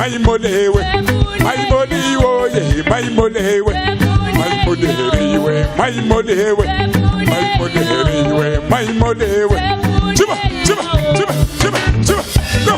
maimolewe, maimoliwo ye, maimolewe, maimoleriwe, maimolewe, maimoleriwe, maimolewe. Chiba, chiba, chiba, chiba, chiba, go.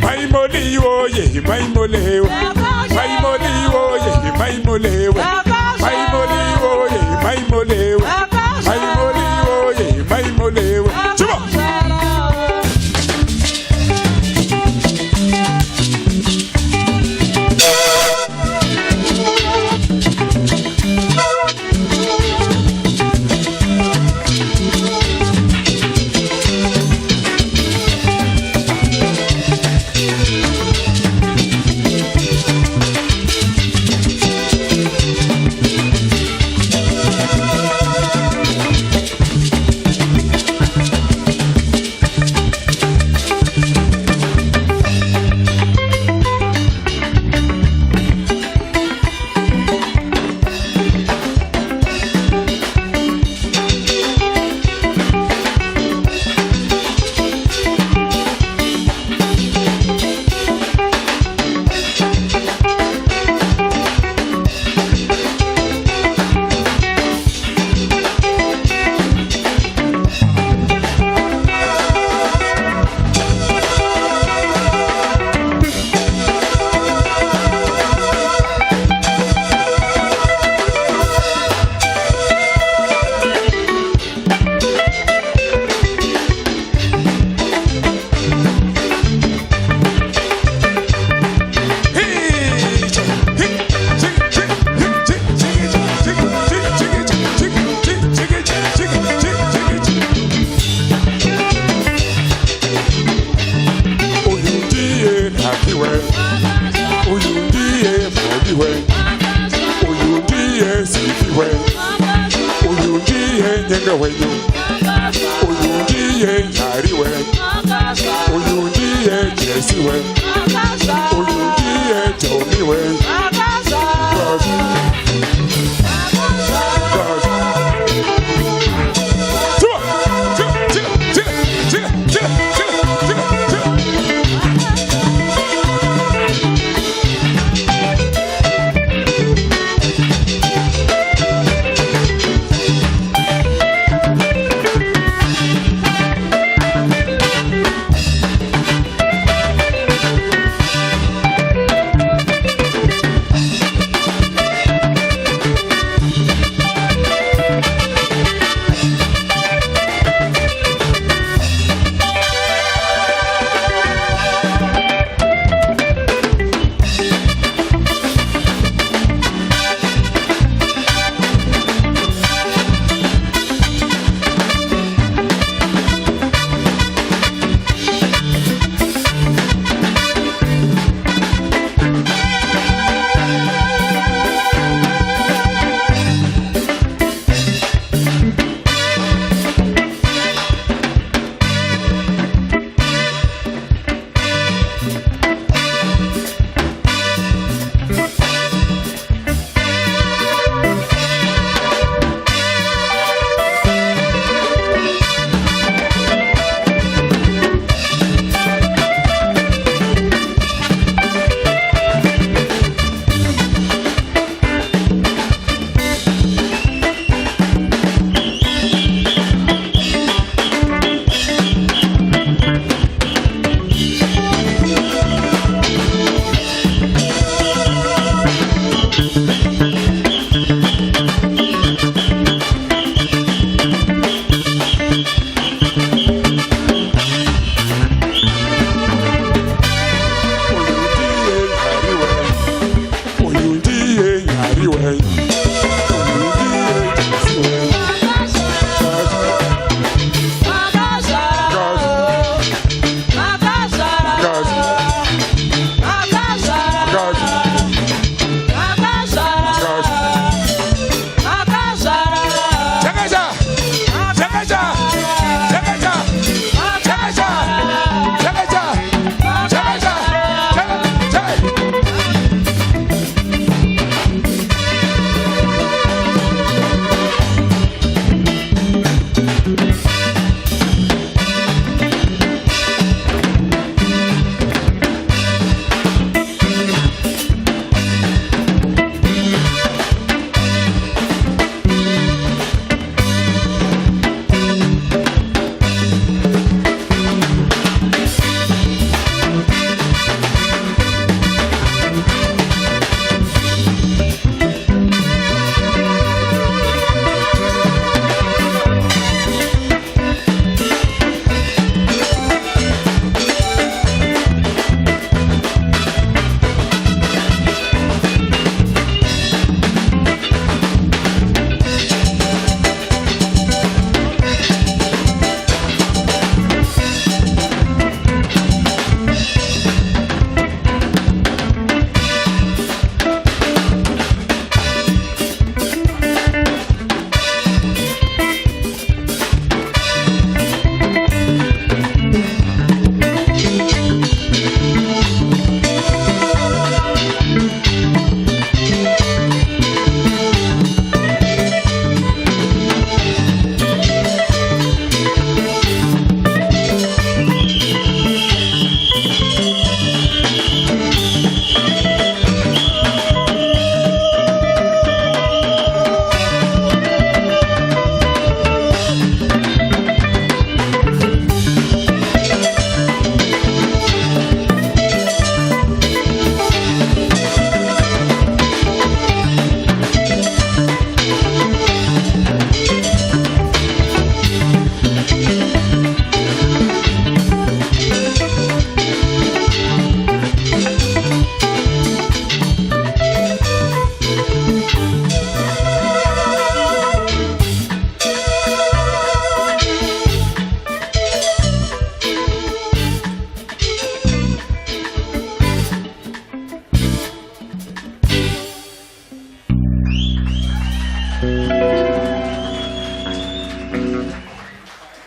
Maimoliwo ye, maimolewe, maimoliwo ye, maimolewe, maimoliwo ye, maimolewe, maimoliwo ye, maimolewe. Chiba.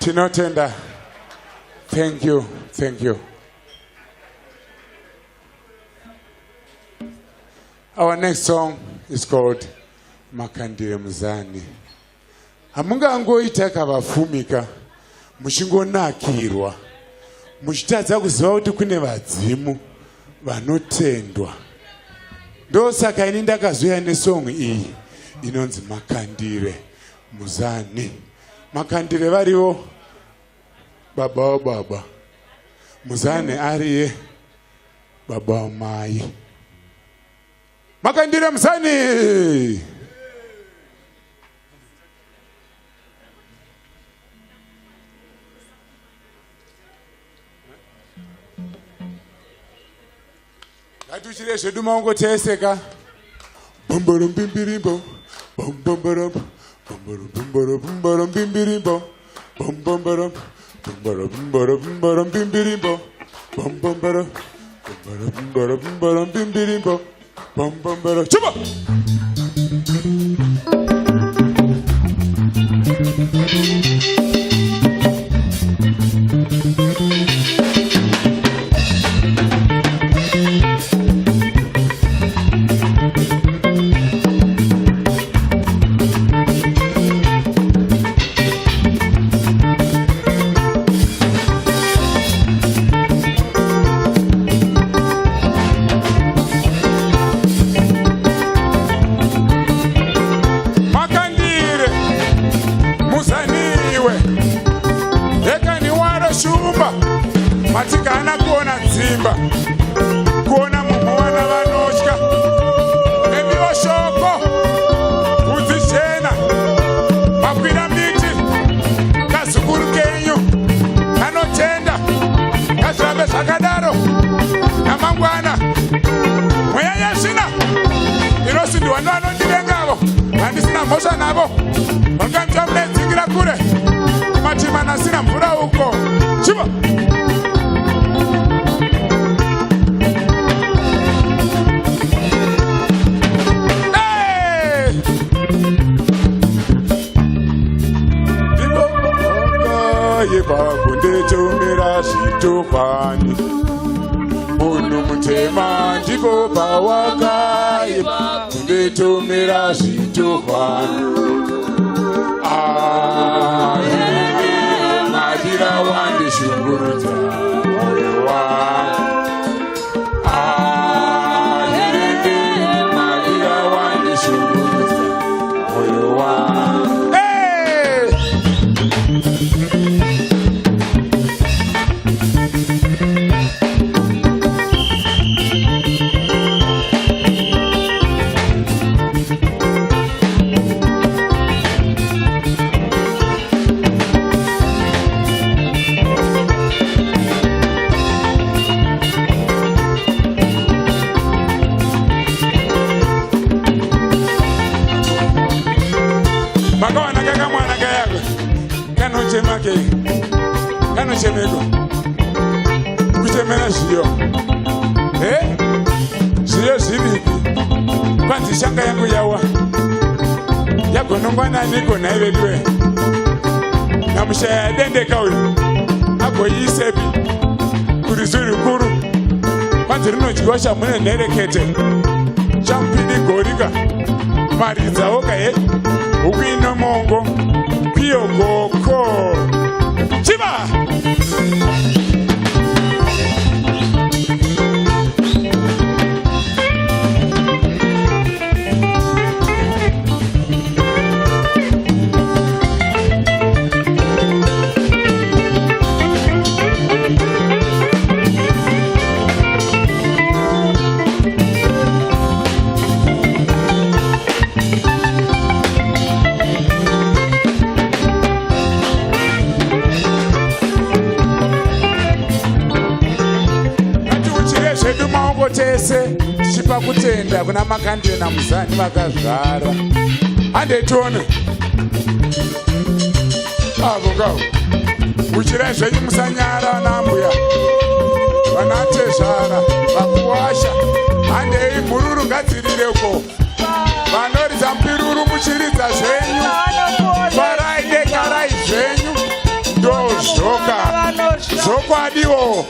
Tinotenda. Thank you. Our next song is called Makandire Muzani. Hamungangoita kavafumika mushingonakirwa muchitadza kuziva kuti kune vadzimu vanotendwa. Ndosaka ini ndakazouya nesong iyi inonzi Makandire Muzani. Makandire varivo baba wababa, Muzani ariye baba wamai. Makandire Muzani. Ngatuchire zvedu maongo teseka. Bomborom bimbirimbo. Bomborom. Bomborom bimbirimbo. Bomborom. Bomborom bimbirimbo. Bomborom. Bomborom bimbirimbo. Bomborom. Chuba. Matikana kuona dzimba, kuona muhwana vanotya, nemiwo shoko, udzichena, makwira miti, kazukuru kenyu, kanotenda, kazvirambe zvakadaro, namangwana, mweya yezvina, inosindiwa nevanondivengavo, handisina mhosva navo, vangamita munedzingira kure, kumatima asina mvura uko, chivo. Kundetomera zvitopani munhu mutema ndipo pawakaipa kundetomera zvitopani madira wandishungurudza moyo wangu madira wandishungurudza moyo wangu. Makawana kaka mwana kayako kanochemake kanochemeko kuchemera zviyo zviyo zviripi kwanzi shanga yangu yawa yagonongwananiko nhai veduwe namushaya dendeka uyu agoiisepi kurizu rikuru kwanzi rinodyiwa shamune nherekete chamupidi gorika maridza oka ukwino mongo kwiyogoko chiva zvedu maoko tese tichipa kutenda kuna Makandire naMuzani vakazvara. Handetione avo kavo uchirai zvenyu musanyara nambuya vanatezvara vakuwasha. Handei mhururu ngadzirire uko vanoridza mpiruru muchiridza zvenyu, farai dekarai zvenyu ndo Ndokwadiwo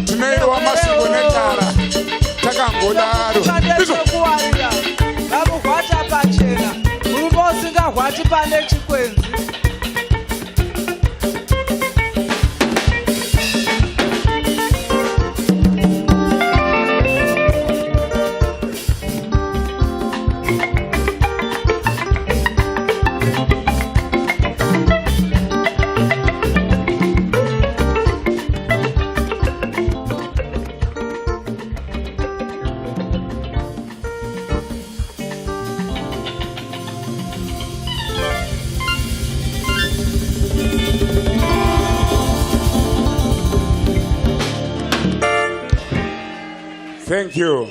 tinoirwa masvingo netara takangodaro kuwarira vamuhwata pachena murume usingahwati pane chikwenzi. Thank you.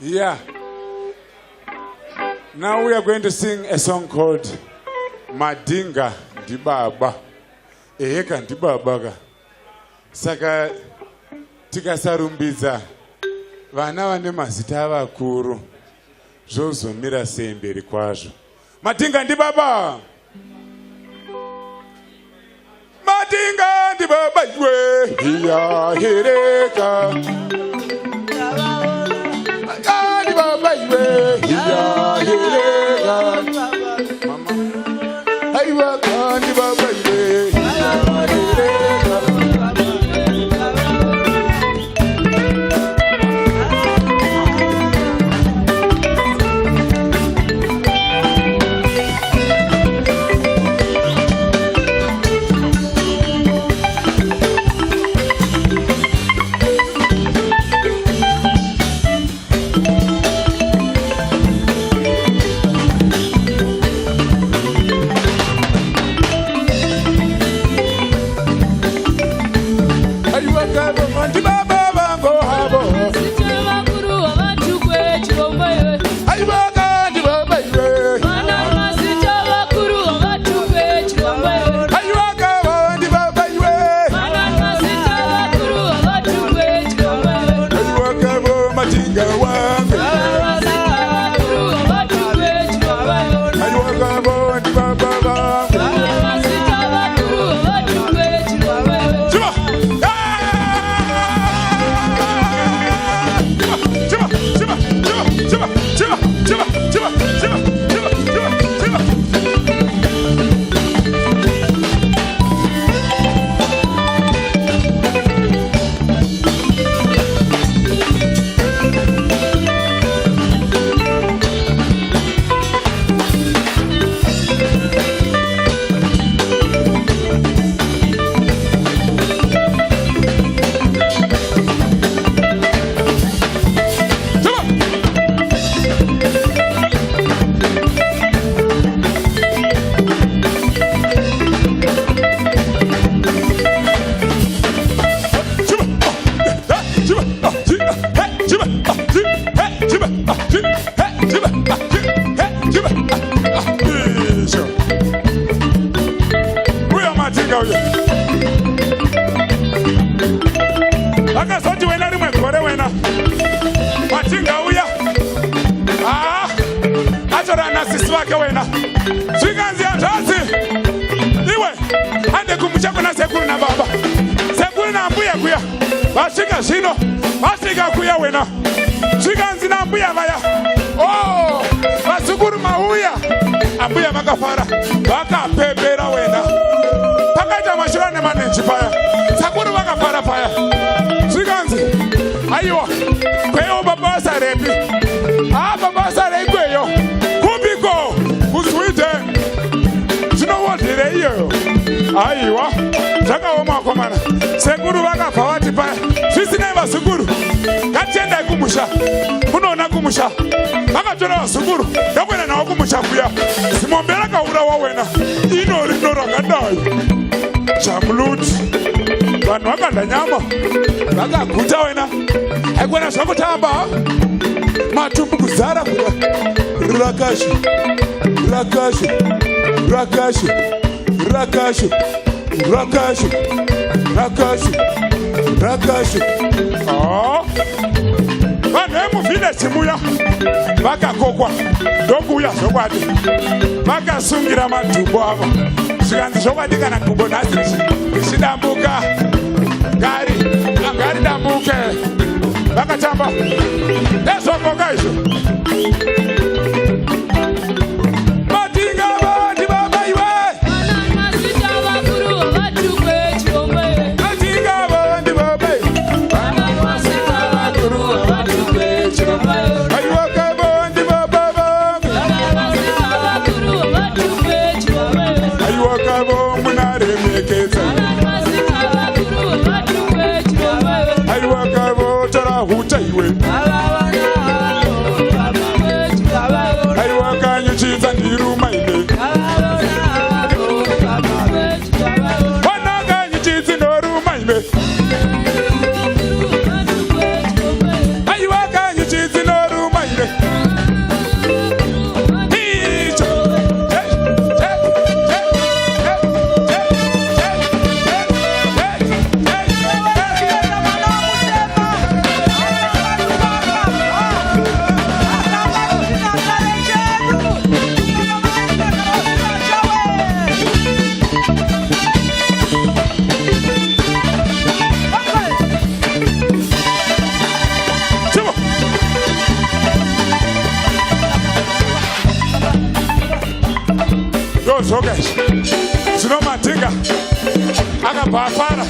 Yeah. Now we are going to sing a song called Madinga Dibaba. Eheka Dibaba. Saka tikasarumbiza vana vane mazita vakuru zvozomira sei mberi kwazvo. Madinga Dibaba. Madinga Dibaba iwe iya hereka. Dibaba iwe iya hereka. Mama. Aiwa Dibaba iwe iya hereka. Akasati wena rimwe gore wena Madinga uya atorana sisi wake wena zvikanzi anzvadzi iwe ande kumucha kuna sekuru na baba sekuru na mbuya kuya vasvika zvino vasvika kuya wena zvikanzi na mbuya vaya vasukuru mauya ambuya vakafara vakapembera wena pakaita mashura nemanenji paya sakuru vakafara paya zvikanzi aiwa kweyo babasa repi babasa rekweyo kubiko kusweden zvinowodhere iyoyo aiwa zvakaoma komana sekuru vakabva vati paya zvisinei vasukuru ngatiendai kumusha munoona kumusha vakatora vasukuru ndakuenda navo kumusha kuya zimombe rakaurawa wena ino rino rakadai chamuluti vanhu vakadya nyama vakaguta wena haikuona zvakutamba matumbu kuzara kuya rakashi rakashi rakashi rakashi rakashi rakashi rakashi vanhu vemuvi vapinde chimuya vakakokwa ndokuuya zvokwadi vakasungira madhumbo avo zvikanzi zvokwadi kana dhumbo nhasi richidambuka ngari dambuke vakatamba nezvokoka izvo zvinomatinga akabva afara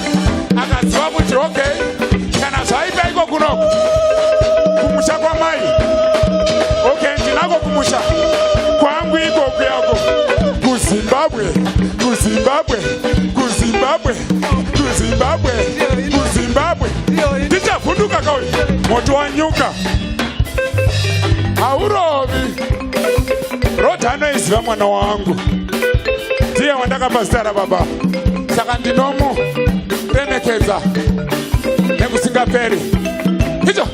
akaziva kuti okay kana zvaita iko kunoko kumusha kwamai okay ndinako kumusha kwangu iko kuyako kuzimbabwe ndichavhunduka kauyi moto wanyuka haurovi rodha anoiziva mwana wangu ndiye wandakapa zita rababa saka ndinomuremekedza nekusingaperi icho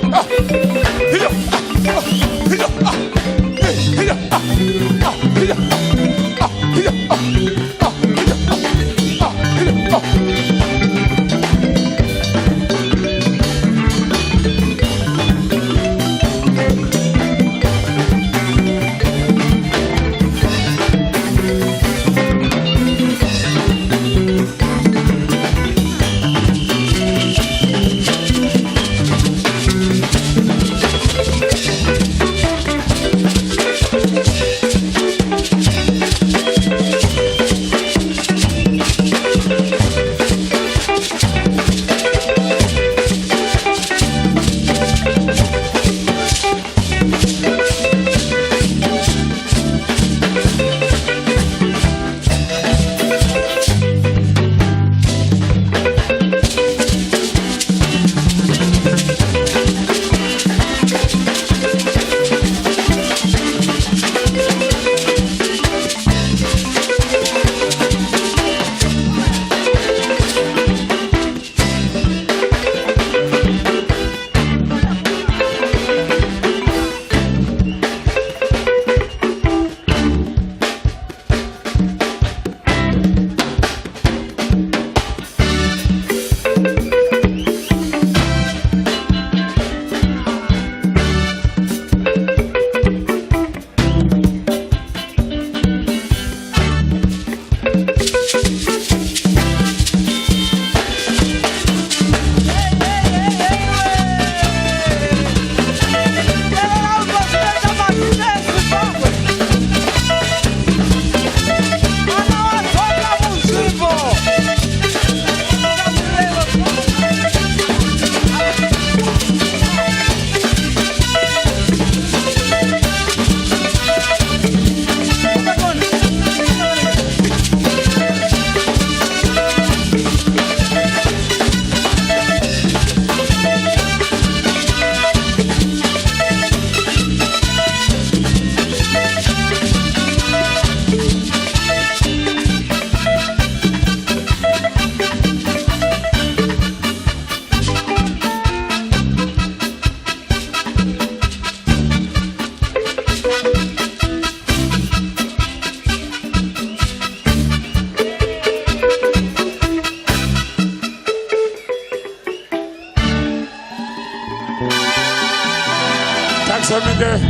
okay.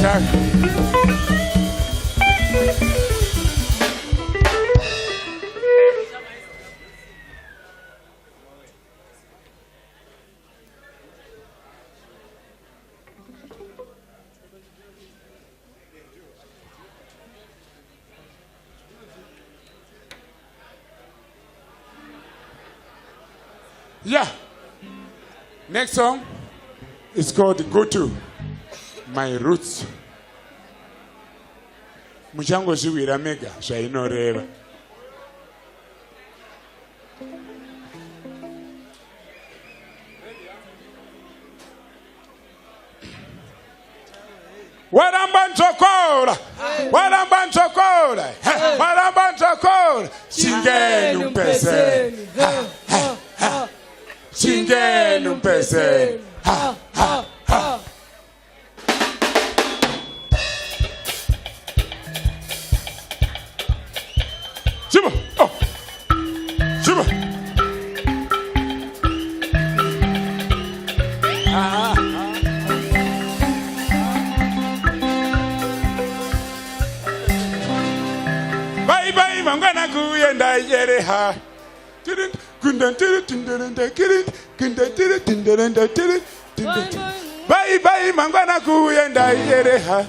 Tak. Yeah. Next song is called Go To My Roots. Muchango ziwira mega zvainoreva. Waramba ntokora. Chingeni umpeseni. Chingeni umpeseni. Shiba. Oh. Shiba. Bye mangana kuyenda yereha. Bye mangana kuyenda yereha.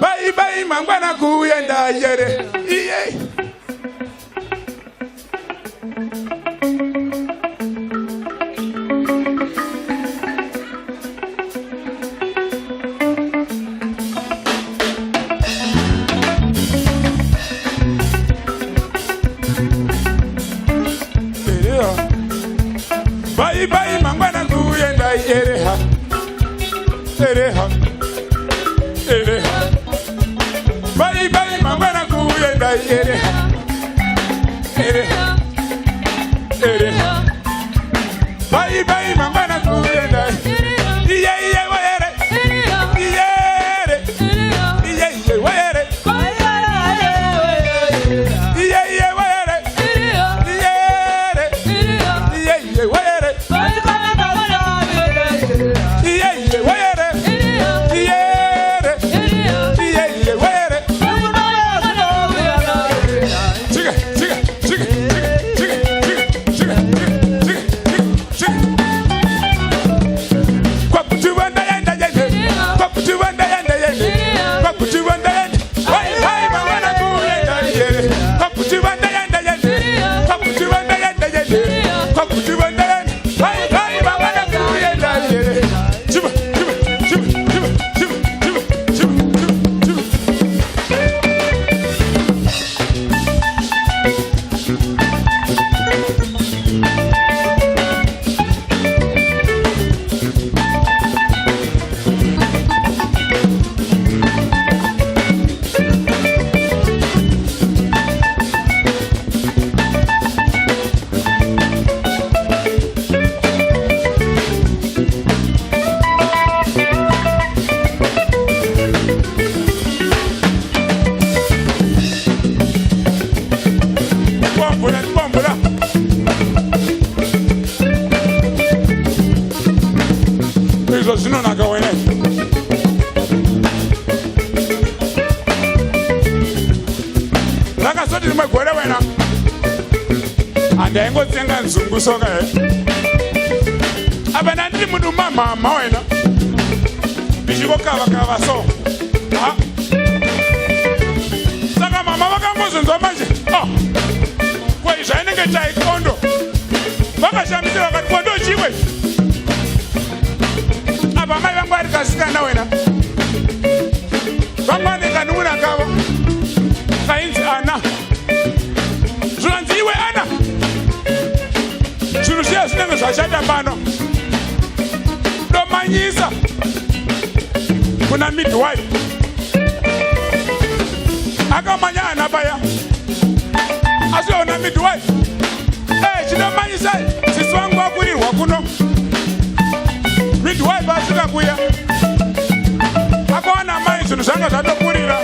Bye mangana kuyenda yereha. Bye mangana kuyenda yereha. Bye mangana kuyenda yereha. Bye mangana kuyenda. Yeah wayere. Yeah wayere. Ndengo tsenga nzungu soka abana ndi mundu mama wena bijiko kava so saka mama vakamuzunzwa manje kwa izvainenge chaikondo vakashambisira vakati kondo chimwe apa mai vangu vari kasikana wena vangwane kanun'una kava kainzi Ana zvinonzi iwe Ana zvinhu zviya zvinenge zvashata pano domanyisa kuna midwife akamanya Ana paya asiona midwife chinomanyisa sisi wangu wakurirwa kuno midwife asvika kuya akawana mai zvinhu zvanga zvatokurira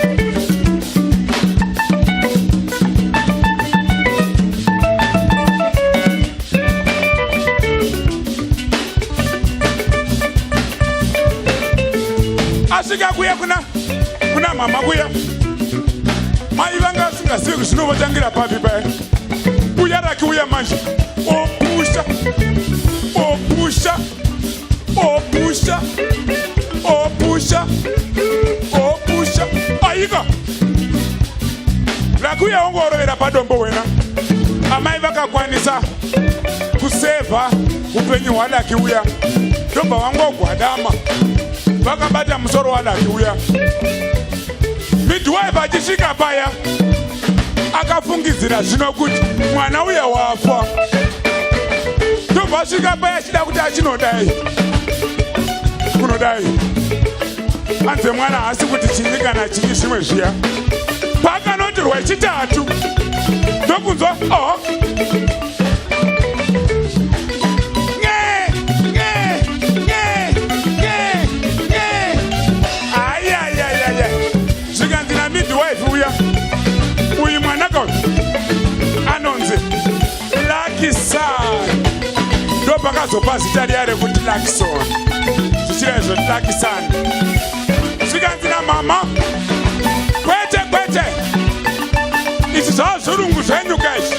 asvika kuya kuna mama kuya mai vanga singazivi kuti zvinovatangira papi paya uya rakiuya manje opusha opusha opusha opusha opusha aika rakiuya ongorovera padombo wena amai vakakwanisa kusevha upenyu hwadakiuya ndobva vangogwadama vakabata musoro wadakiuya midwife achisvika paya akafungidzira zvino kuti mwana uya wafa ndobva asvika paya achida kuti achinodai kunodai anze mwana haasi kuti chinyi kana chinyi zvimwe zviya pakanoti rwechitatu ndokunzwa uyu mwanaka anonzi Lucky-son ndopakazopa zita riya rekuti Lucky-son zvichira izvo Lucky-son zvikanzi namama kwete kwete izvi zvava zvorungu zvenyuka izvi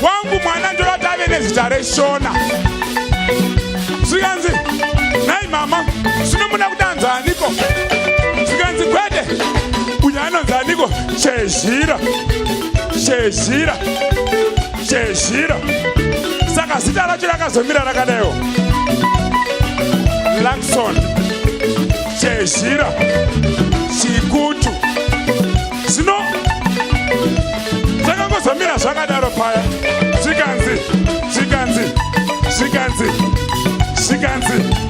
wangu mwana ndorati ave nezita reShona zvikanzi nhai mama zvinomuda kuti anzaniko zvikanzi kwete uyu anonzi aniko Shezhira Shezhira Shezhira saka zita racho rakazomira rakadaiwo Lucky-son Shezhira Chikutu zvino zvakangozomira zvakadaro paya zvikanzi zvikanzi zvikanzi zvikanzi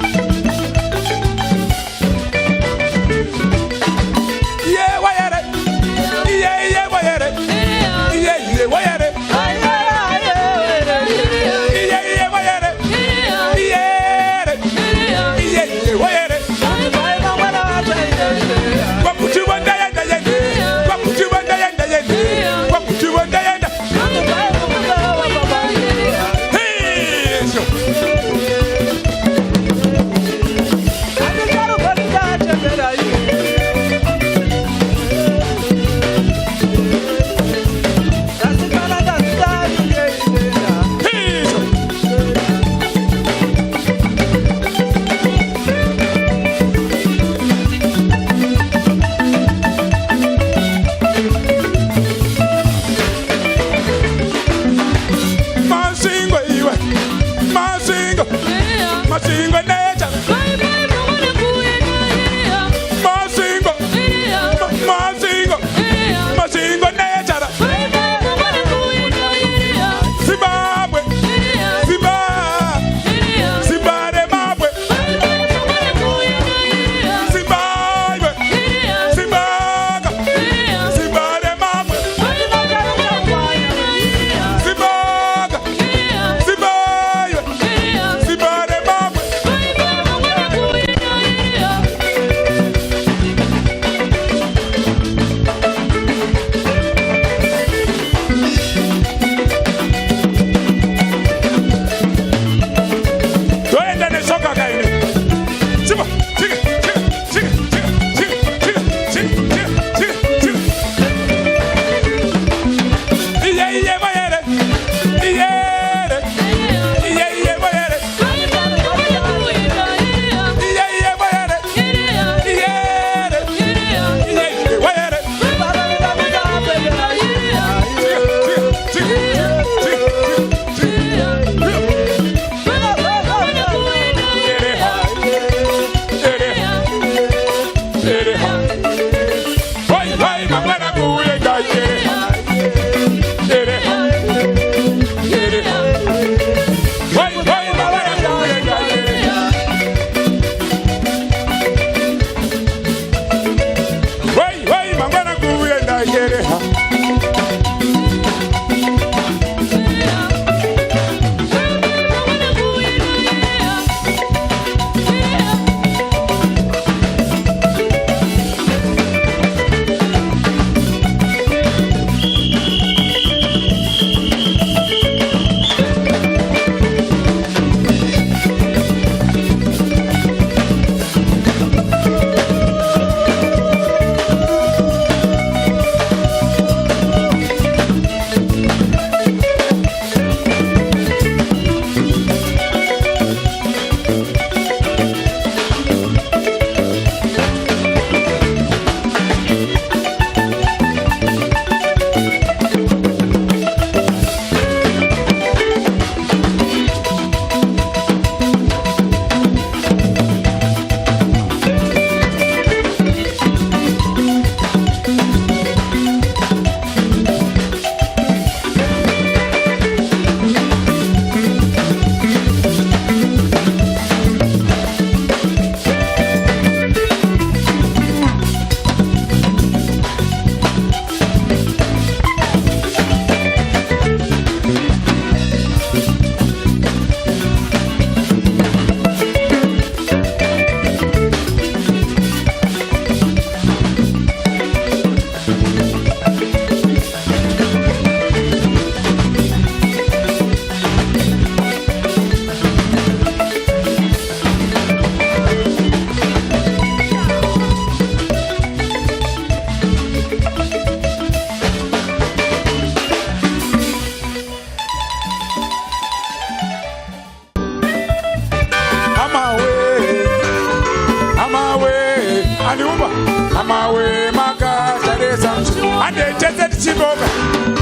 amawe makatarisa mchuona ande tese tichiboka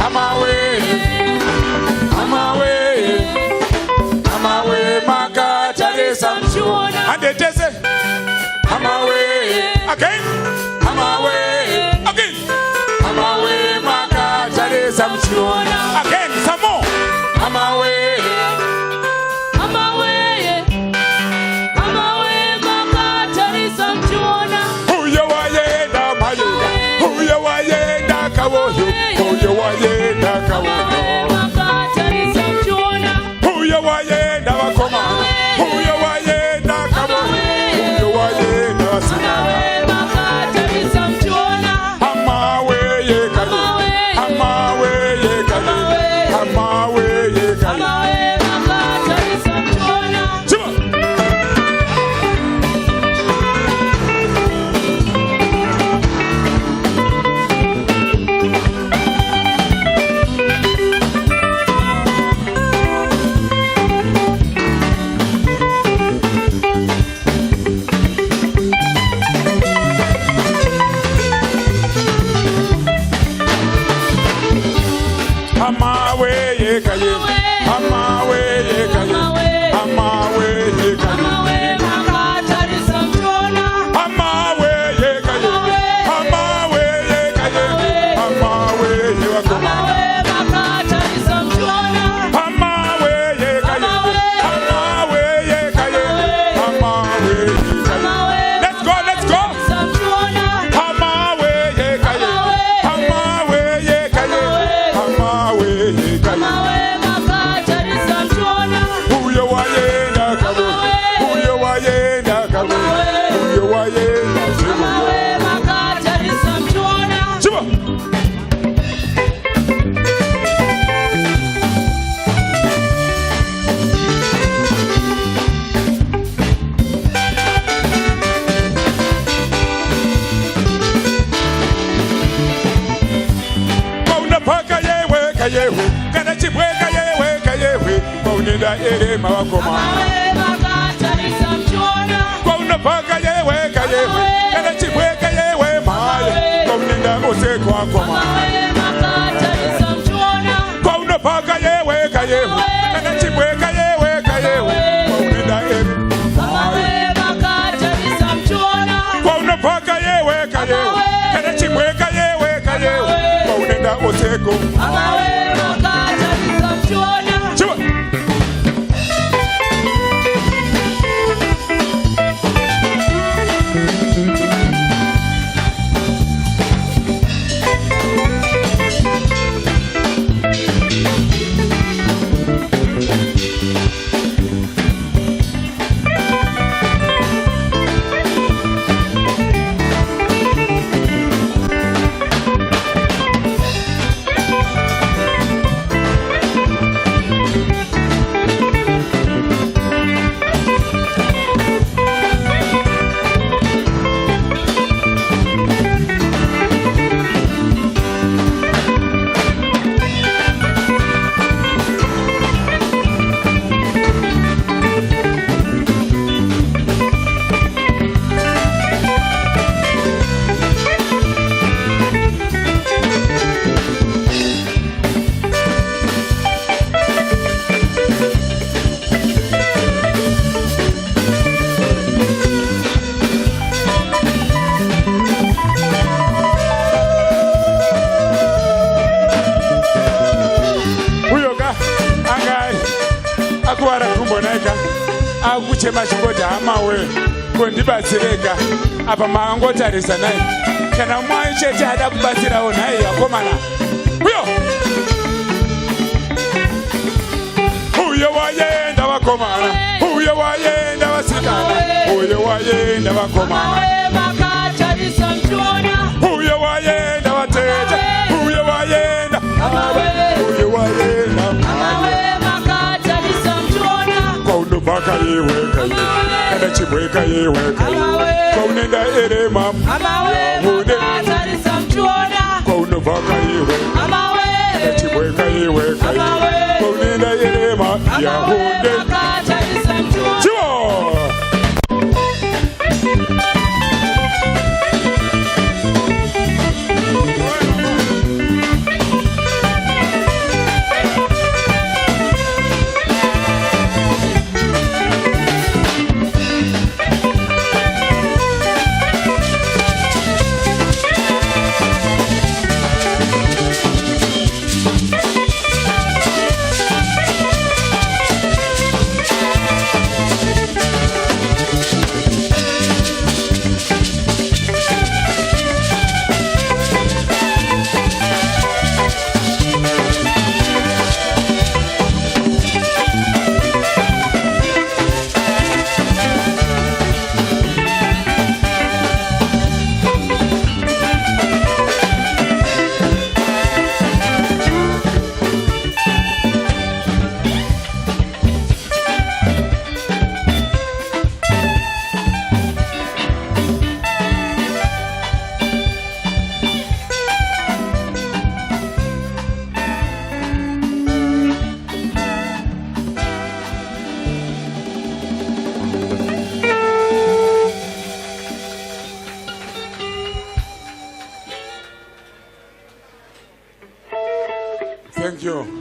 amawe makatarisa mchuona ande tese amawe again makatarisa mchuona again some more amawe Huyo wayenda wakoma huyo wayenda kabo huyo wayenda wasina amawe ye kale kana chibweka yewe maunenda ere mawakoma kwa unapaka yewe kana chibweka yewe maye maunenda moseko akoma kwa unapaka yewe kana chibweka yewe maunenda ere kwa unapaka yewe kana chibweka yewe maunenda moseko akuwara kumboneka akuchema chingoti hamawe kondibatsireka apa maangotarisa naye kana mwai chete ada kubatsirawo naye yakomana uyo wayenda vakomana uyo wayenda vasikana uyo wayenda vakomana uyo wayenda vatete uyo wayenda baka yeweka kana chibweka yeweka kwa unenda ere mam yahude kwa unobaka yeweka kana chibweka yeweka kwa unenda ere mam yahude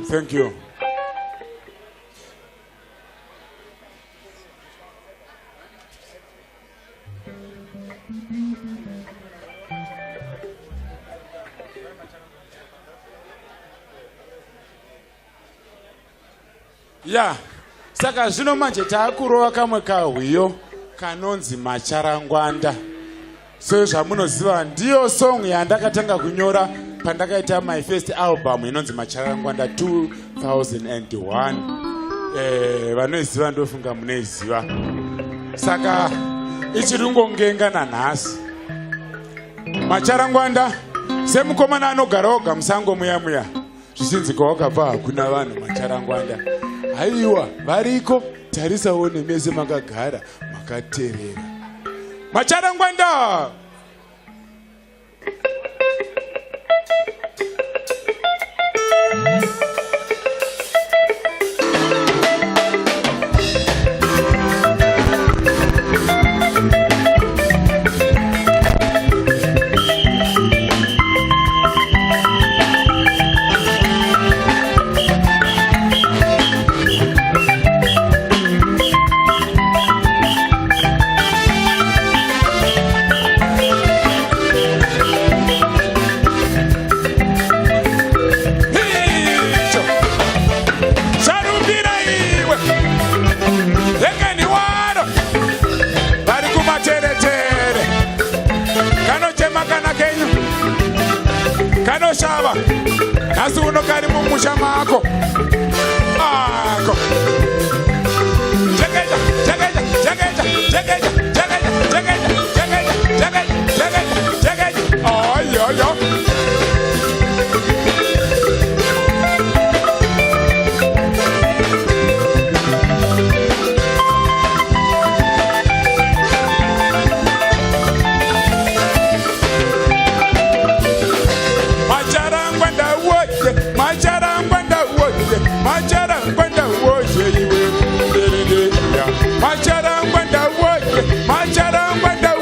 Thank you. Yeah. Saka zvino manje taakurova kamwe kahwiyo kanonzi Macharangwanda. So zvamunoziva ndiyo song yandakatanga kunyora pandakaita my first album inonzi Macharangwanda 2001. Vanoiziva ndofunga munoiziva. Saka ichirungongenga nanhasi. Macharangwanda semukomana anogara oga musango muya muya. Zvichinzi kwawakabva hakuna vanhu Macharangwanda. Haiwa variko, tarisawo nemese makagara makaterera. Macharangwanda. Shava nasi uno kari mumusha mako ako jageja jageja jageja jageja jageja jageja jageja jageja jageja oh yo yo Macharangwanda woje Macharangwanda woje Macharangwanda woje Macharangwanda woje Macharangwanda woje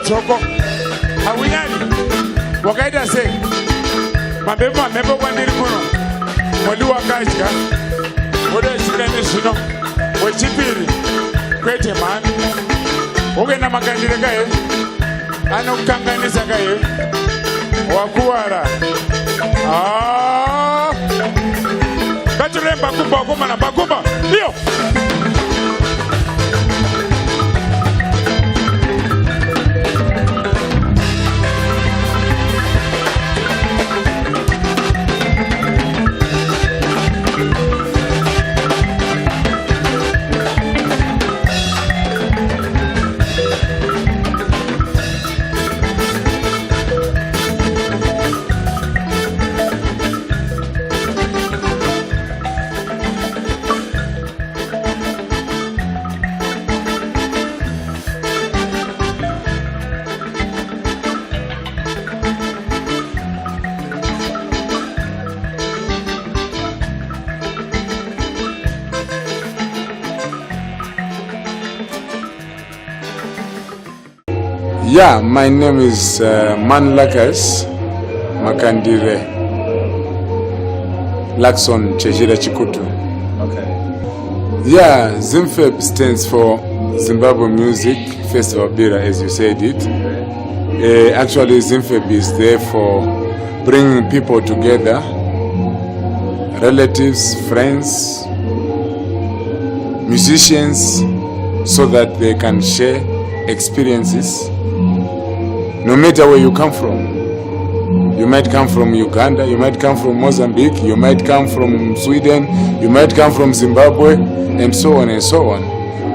Choko Hawinyani wakaita se mabebo kwa nilikuno mwali wakachika wode shikane shino wechipiri kwete mani uge na makandire kaye ano kukanganisa kaye wakuwara katuremba kumba wakuma na bakumba iyo. Yeah, my name is Manlakas Makandire Lakson Chejira Chikutu. Okay. Yeah, ZIMFEB stands for Zimbabwe Music Festival Bira, as you said it. Actually, ZIMFEB is there for bringing people together, relatives, friends, musicians, so that they can share experiences. No matter where you come from. You might come from Uganda, you might come from Mozambique, you might come from Sweden, you might come from Zimbabwe, and so on and so on.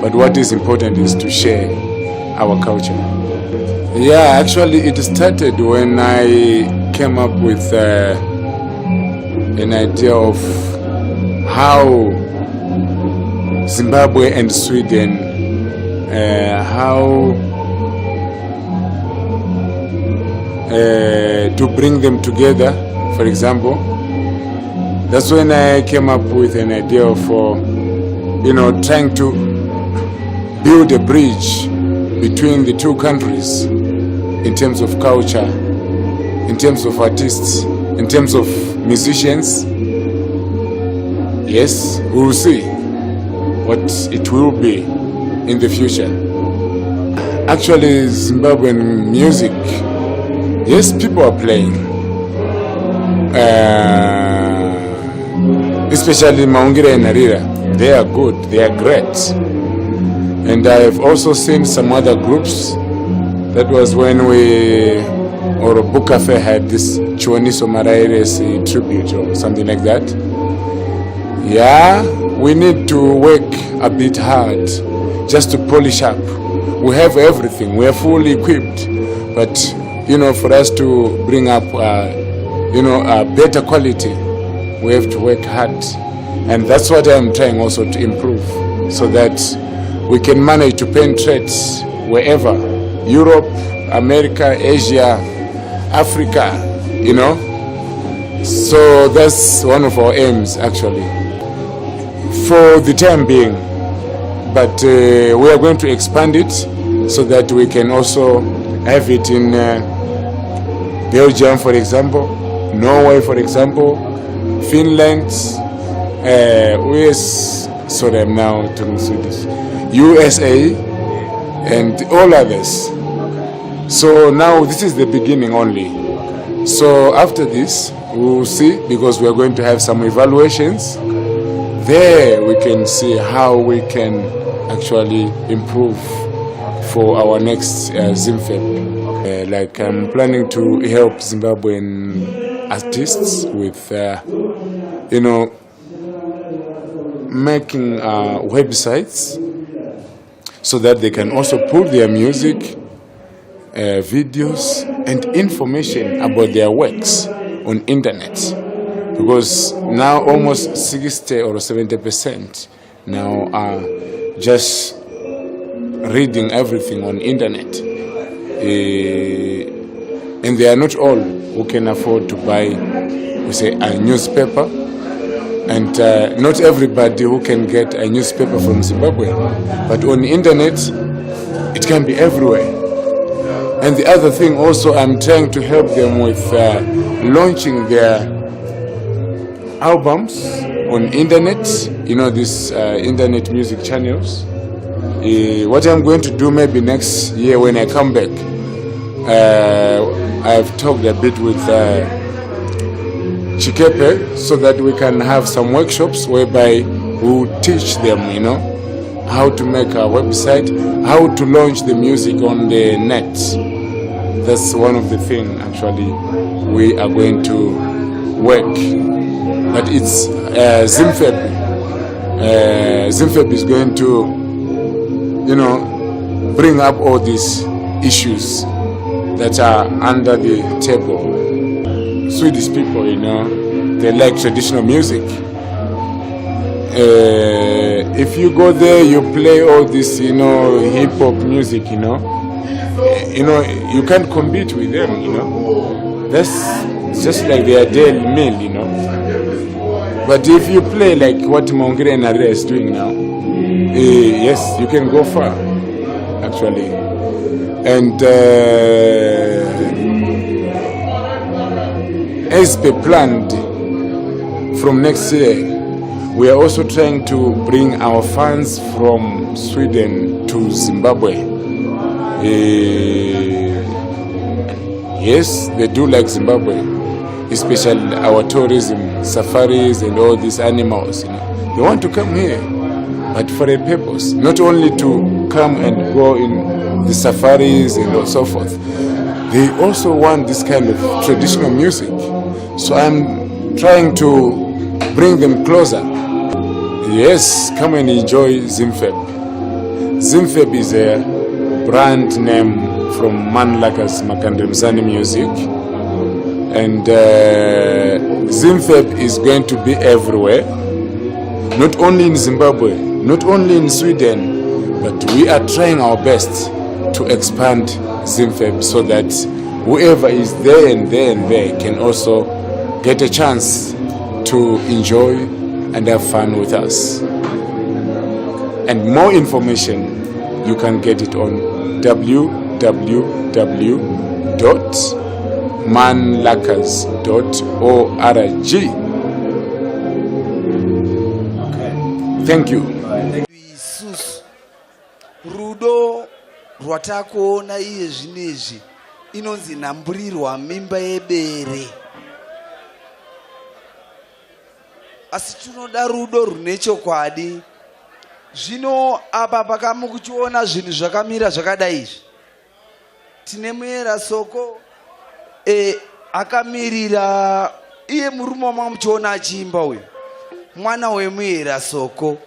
But what is important is to share our culture. Yeah, actually it started when I came up with an idea of how Zimbabwe and Sweden, to bring them together, for example. That's when I came up with an idea of, trying to build a bridge between the two countries in terms of culture, in terms of artists, in terms of musicians. Yes, we will see what it will be in the future. Actually, Zimbabwean music, yes, people are playing, especially Maungira and Narira. They are good, they are great. And I have also seen some other groups. That was when Book Cafe had this Chiwoniso Maraires tribute or something like that. Yeah, we need to work a bit hard just to polish up. We have everything, we are fully equipped, but for us to bring up, a better quality, we have to work hard. And that's what I'm trying also to improve, so that we can manage to penetrate wherever, Europe, America, Asia, Africa, So that's one of our aims, actually, for the time being. But we are going to expand it so that we can also have it in Belgium, for example, Norway, for example, Finland, I'm now turning Swedish, USA, and all others. So now this is the beginning only. So after this, we will see, because we are going to have some evaluations. There we can see how we can actually improve for our next ZIMFEB. Like I'm planning to help Zimbabwean artists with, making websites so that they can also put their music videos and information about their works on internet, because now almost 60 or 70% now are just reading everything on internet, and they are not all who can afford to buy, we say, a newspaper, and not everybody who can get a newspaper from Zimbabwe, but on the internet it can be everywhere. And the other thing also, I'm trying to help them with launching their albums on internet, these internet music channels. What I'm going to do maybe next year when I come back, I've talked a bit with Chikepe so that we can have some workshops whereby we teach them, how to make a website, how to launch the music on the net. That's one of the things actually we are going to work. But it's Zimfeb. Zimfeb is going to, bring up all these issues that are under the table. Swedish people, they like traditional music. If you go there, you play all this, hip hop music, you can't compete with them, That's just like their daily meal, But if you play like what Mongire and Arre is doing now, yes, you can go far, actually. And as per planned, from next year, we are also trying to bring our fans from Sweden to Zimbabwe. Yes, they do like Zimbabwe, especially our tourism, safaris and all these animals. They want to come here, but for a purpose, not only to come and go in the safaris and so forth. They also want this kind of traditional music. So I'm trying to bring them closer. Yes, come and enjoy Zimfeb. Zimfeb is a brand name from Manlaka's Makandemzani music. And Zimfeb is going to be everywhere. Not only in Zimbabwe, not only in Sweden, but we are trying our best to expand Zimfeb so that whoever is there and there can also get a chance to enjoy and have fun with us. And more information, you can get it on www.manlakas.org. Thank you. Isusu rudo rwatakuona iye zvinezvi inonzi nhamburirwa mimba yebere. Asi tinoda rudo rune chokwadi. Zvino apa pakamukuchiona zvinhu zvakamira zvakadai izvi. Tine Muyera Soko akamirira iye murume wamamuchiona achiimba uyu. Mwana weMuyera Soko.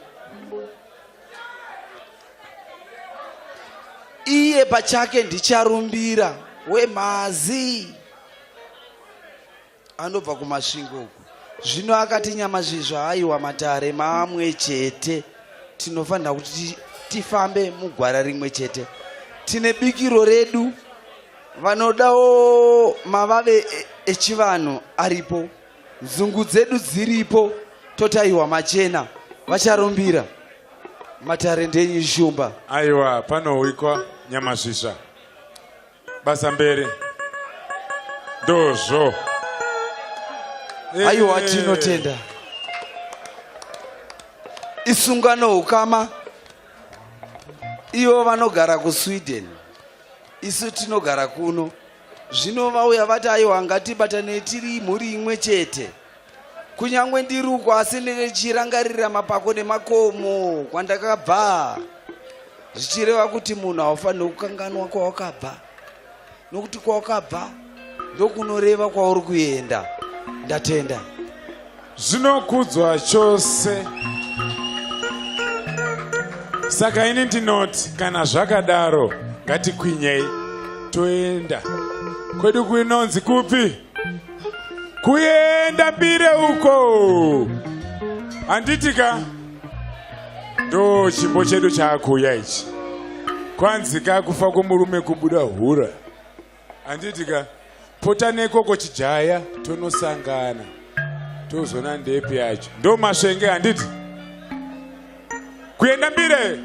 Iye pachake ndicharumbira wemhazi anobva kumasvingo uku. Zvino akati nyama zvezvo aiwa Matare mamwe chete. Tinofanira kuti tifambe mugwara rimwe chete. Tine bikiro redu vanodawo mavave echivanhu aripo. Nzungu dzedu dziripo. Totaiwa machena vacharumbira. Matare ndenyu shumba. Aiwa panowikwa Nyamazhizha. Basa mberi. Dozvo. Aiwa tinotenda. Isungano ukama. Ivo vanogara kuSweden. Isu tinogara kuno. Zvino vauya vati aiwa ngatibatane tiri mhuri imwe chete. Kunyangwe ndiruko asi ndichirangarira mapako nemakomo kwandakabva. Zvichireva kuti munhu haufaniri kukanganwa kwawakabva. Nokuti kwawakabva ndokunoreva kwauri kuenda. Ndatenda. Zvinokudzwa chose. Saka ini ndinoti kana zvakadaro ngatikwinyei toenda kwedu kuinonzi kupi kuenda mbire uko anditika ndo chimbo chedu chakuya ichi kwanzika kufa kumurume kubuda hura anditika potaneko chijaya tonosangana tozona ndepi yacho ndo masvenge anditi kuenda mbire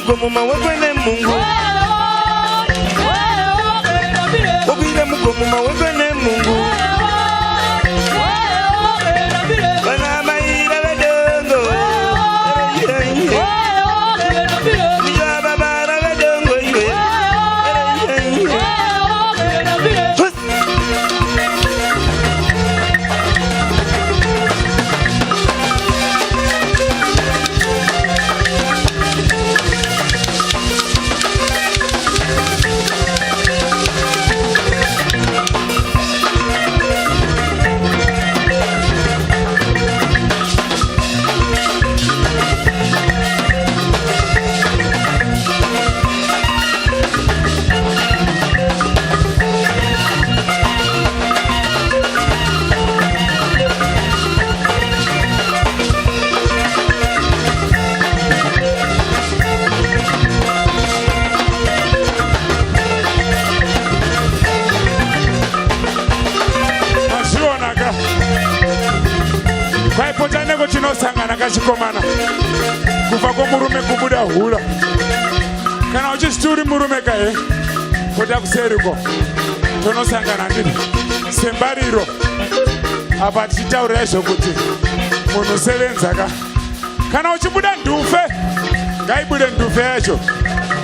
mugomo mawegwene Mungu. Obile mugomo mawegwene Mungu. Bana maira wedongo. Niya babara wedongo iwe. Kwaipotaneko chinosangana kachikomana kubva kwomurume kubuda hura. Kana uchiti uri murume kahe kuda kuseriko tonosangana ndini sembariro apa tichitaurira zvokuti munhu sevenza ka. Kana uchibuda ndufe ngaibude ndufe yacho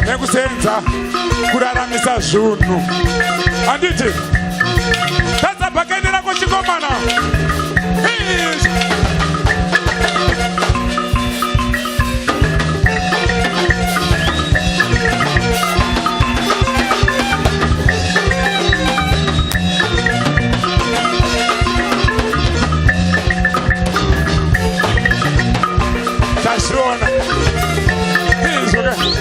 nekusenza kuraramisa zvinhu. Handiti tadza bhakeni rako chikomana. Tashona. Please, okay.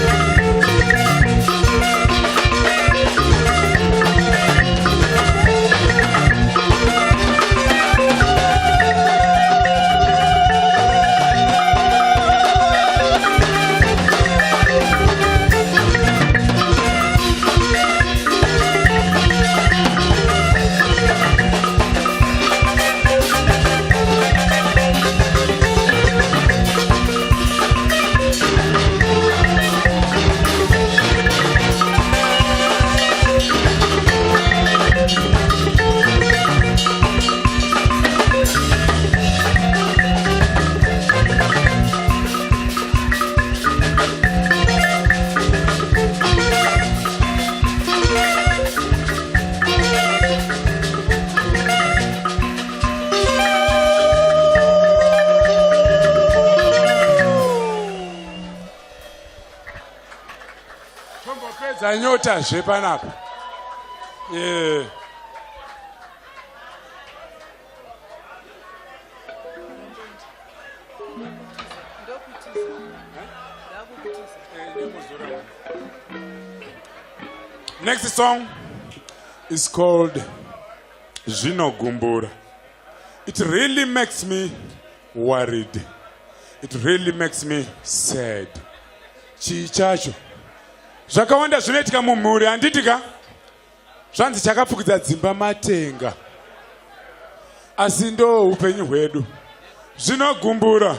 Nyota zvepanapa. Next song is called Zvinogumbura. It really makes me worried. It really makes me sad. Chichacho. Zvakawanda zvinoitika mumhuri handitika zvanzi chakapfukidza dzimba matenga asi ndo upenyu hwedu zvinogumbura.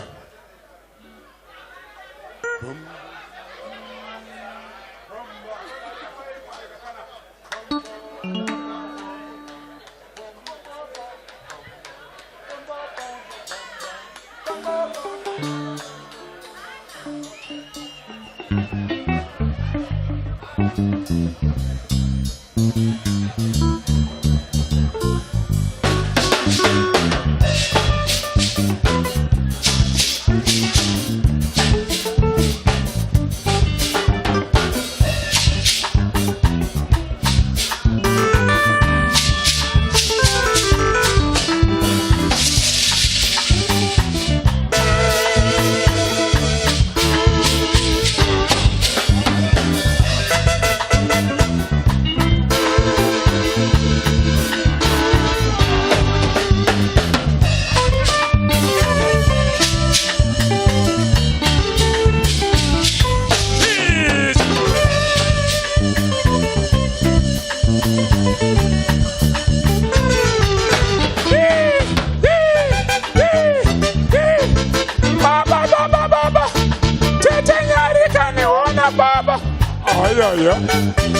ya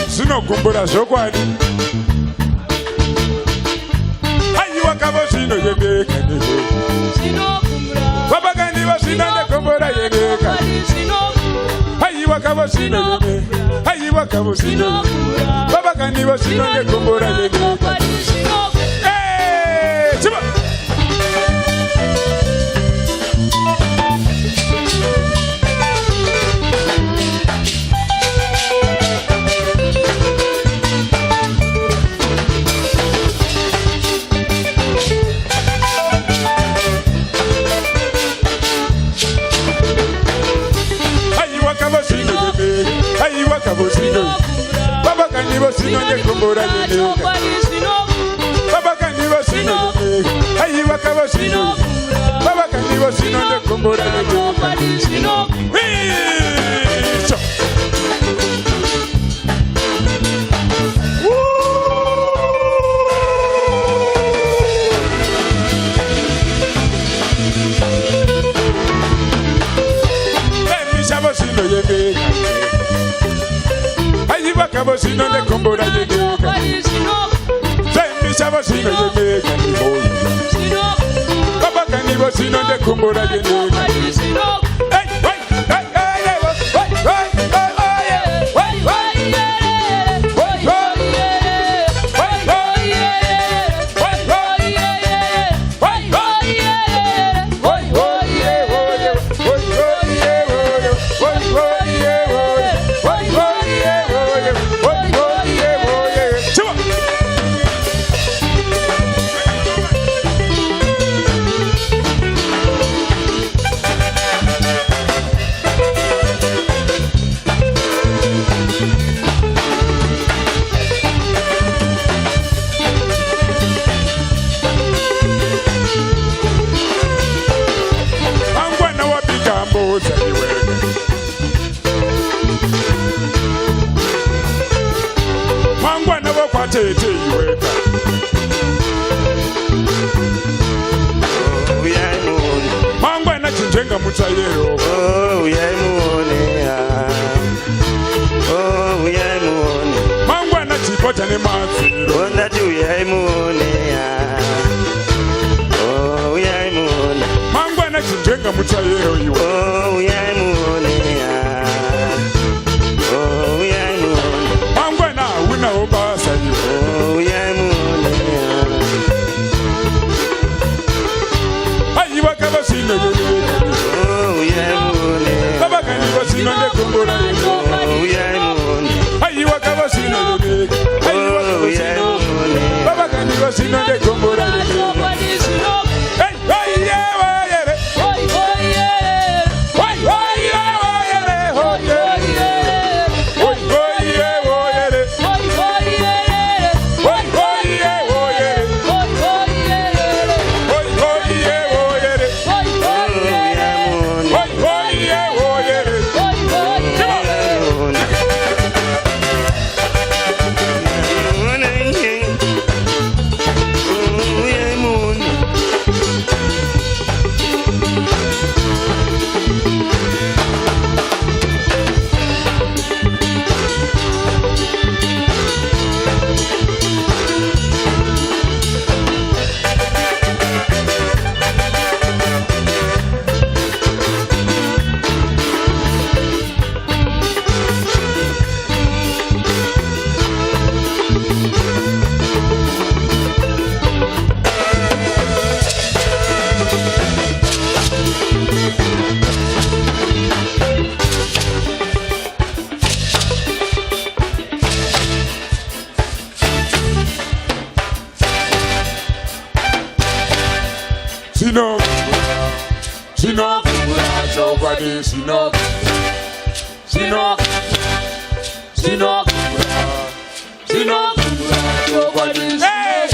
sino kumbura zokwani ayi wakabo sino yebeka ni baba kandi basina ne kumbura yebeka ayi wakabo sino yebeka ayi wakabo sino baba kandi basina ne kumbura yebeka chiba Baba kandi basino ne kumbura yebeka Baba kandi basino ayi wakabo sino Baba kandi basino ne kumbura yebeka Wakabo sino ne kumbura yebeka Sendi shabo sino yebeka Baba kandi basino ne kumbura yebeka Hey hey hey hey Mangwana wakwatete iweka Mangwana chinjenga mutayero Mangwana chipota ne maziro Mangwana chinjenga mutayero iwe Una obasa ayi wakabo sino Baba kandi basino ne kumbura ayi wakabo sino ayi wakabo sino Baba kandi basino ne kumbura hey hey yeah yeah hey hey yeah hey hey yeah oh yeah Sino Sino Nobody Sino Sino Sino Sino Nobody Hey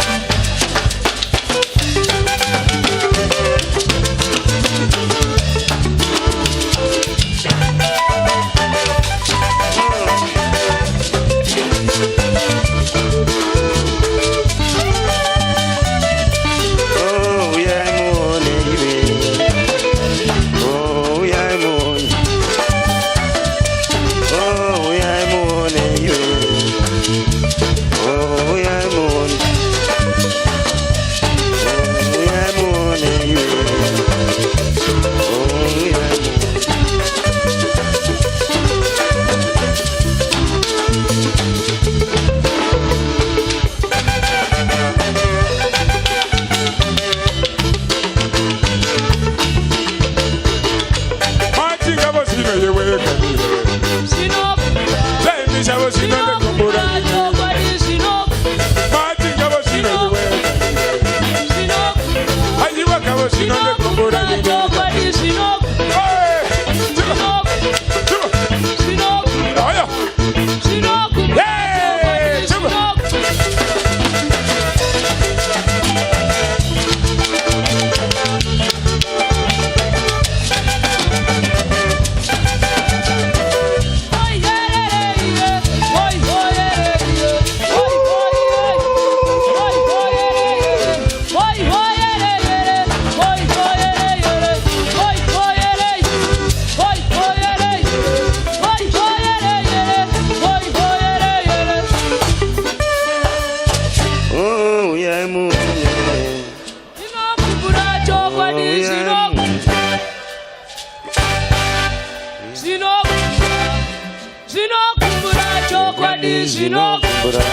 zvinokumbura.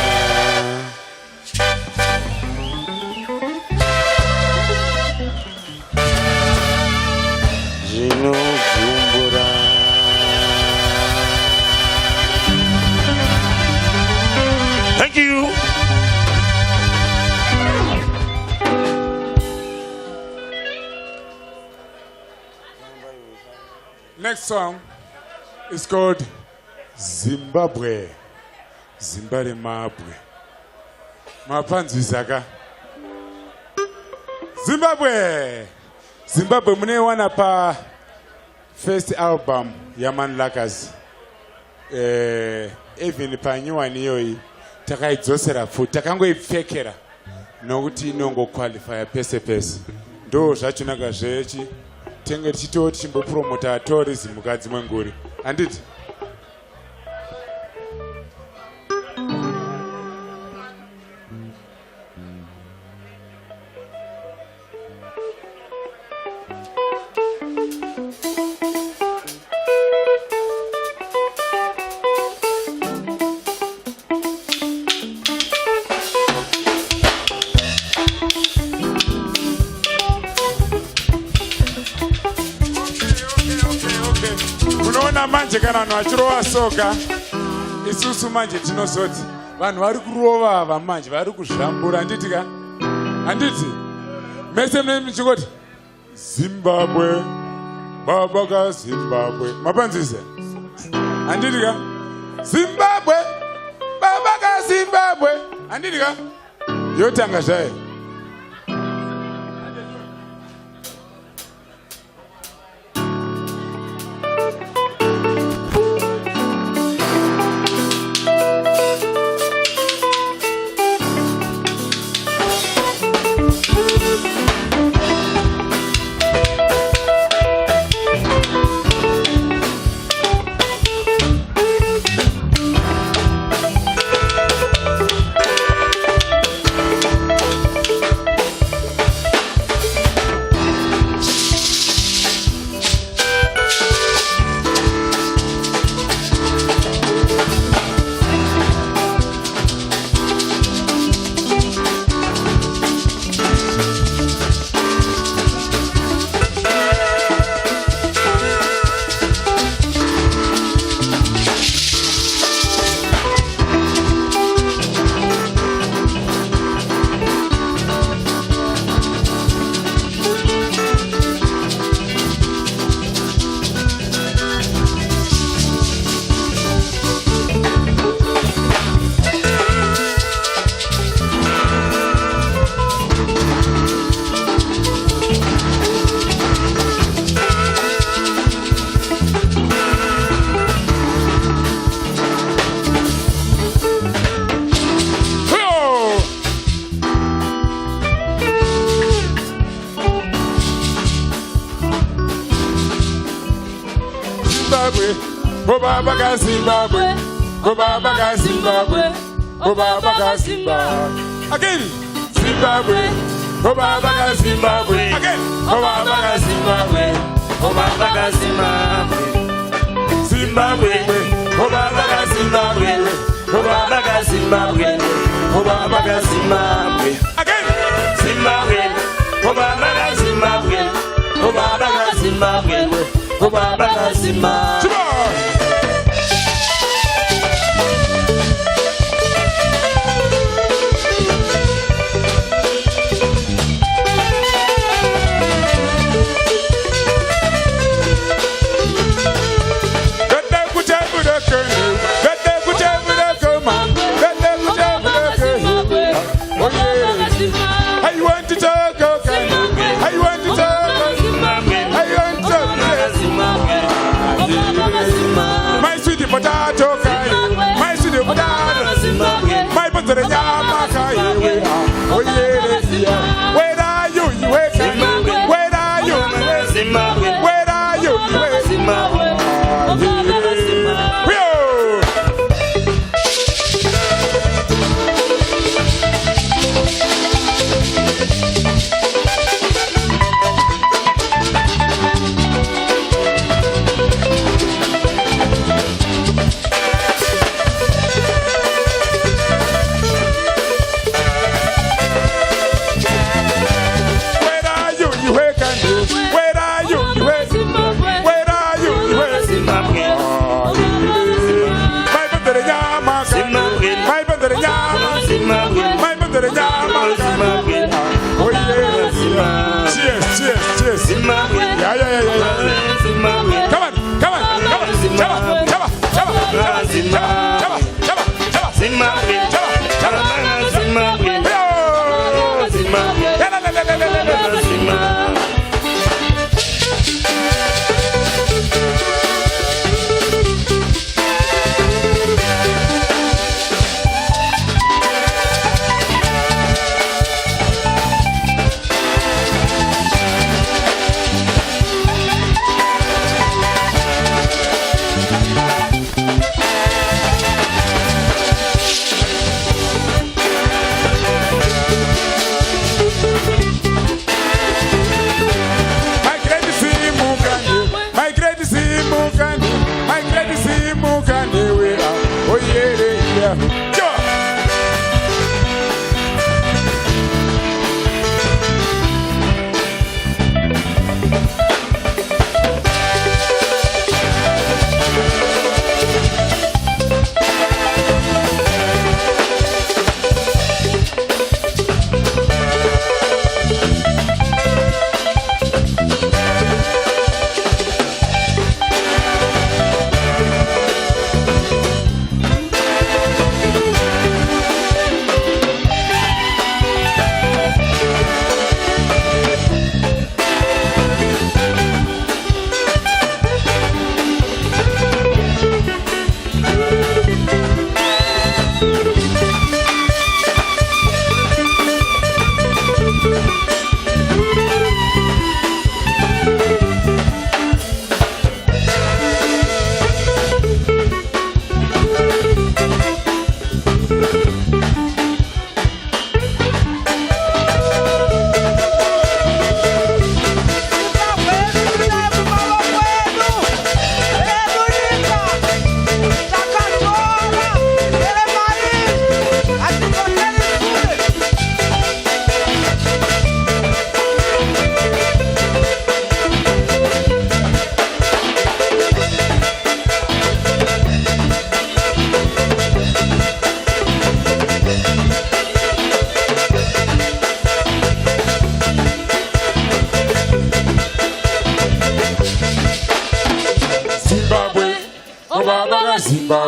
Zvinokumbura. Thank you. Next song is called Zimbabwe. Zimbabwe Mabwe. Mapanzwisaka. Zimbabwe. Zimbabwe munewana pa first album Yaman Lakas. Even panyuwani yoyi takaidzosera futi takangoipfekera nokuti inongo qualify pese pese. Ndo zvachonaka zvechi tenge tichitoti chimbopromota tourism mukadzi mwenguri. Handiti? Unoona manje kana vanhu vachirova soka isusu manje tinozoti vanhu vari kurova ava manje vari kuzvambura. Handiti ka? Handiti? Mese mune muchingoti Zimbabwe baba ka Zimbabwe. Mapanzise? Handiti ka? Zimbabwe baba ka Zimbabwe. Handiti ka? Yotanga zvayo. Zimbabwe, go baba ka Zimbabwe, go baba ka Zimbabwe, go baba ka Zimbabwe. Again, Zimbabwe, go baba ka Zimbabwe. Again, go baba ka Zimbabwe, go baba ka Zimbabwe. Zimbabwe, go baba ka Zimbabwe, go baba ka Zimbabwe, go baba ka Zimbabwe. Again, Zimbabwe, go baba ka Zimbabwe, go baba ka Zimbabwe, go baba ka Zimbabwe.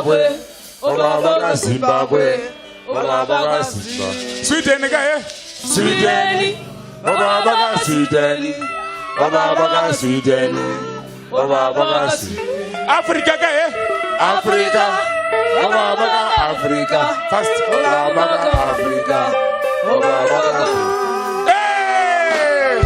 Zimbabwe. Obaba Zimbabwe. Obaba Zimbabwe. Sweden guy. Sweden. Obaba Sweden. Obaba Sweden. Obaba Sweden. Africa guy. Africa. Obaba Africa. First. Obaba Africa. Obaba. Hey!